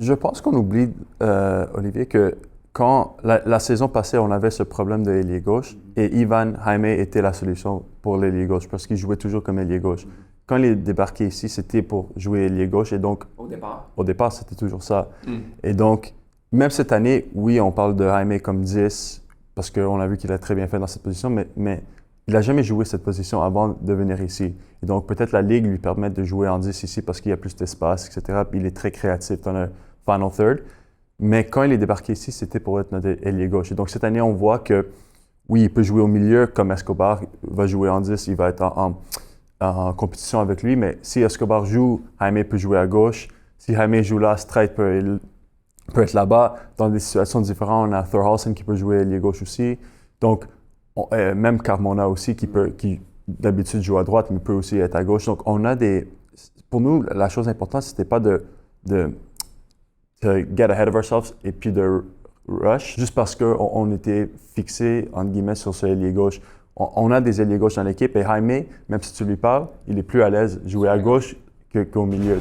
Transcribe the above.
Je pense qu'on oublie, Olivier, que quand la saison passée, on avait ce problème de ailier gauche et Ivan Jaime était la solution pour l'ailier gauche parce qu'il jouait toujours comme ailier gauche. Quand il est débarqué ici, c'était pour jouer ailier gauche et donc au départ, c'était toujours ça. Et donc, même cette année, oui, on parle de Jaime comme 10 parce qu'on a vu qu'il a très bien fait dans cette position, mais il n'a jamais joué cette position avant de venir ici. Et donc, peut-être la Ligue lui permet de jouer en 10 ici parce qu'il y a plus d'espace, etc. Puis il est très créatif dans le final third. Mais quand il est débarqué ici, c'était pour être notre ailier gauche. Et donc, cette année, on voit que, oui, il peut jouer au milieu comme Escobar va jouer en 10, il va être en compétition avec lui. Mais si Escobar joue, Jaime peut jouer à gauche. Si Jaime joue là, Streit peut être là-bas. Dans des situations différentes, on a Thorhallson qui peut jouer ailier gauche aussi. Donc, même Carmona aussi qui d'habitude joue à droite, mais peut aussi être à gauche. Donc, on a des. Pour nous, la chose importante, c'était pas de get ahead of ourselves et puis de rush, juste parce qu'on était fixé, entre guillemets, sur ce ailier gauche. On a des ailiers gauche dans l'équipe et Jaime, même si tu lui parles, il est plus à l'aise jouer à gauche qu'au milieu.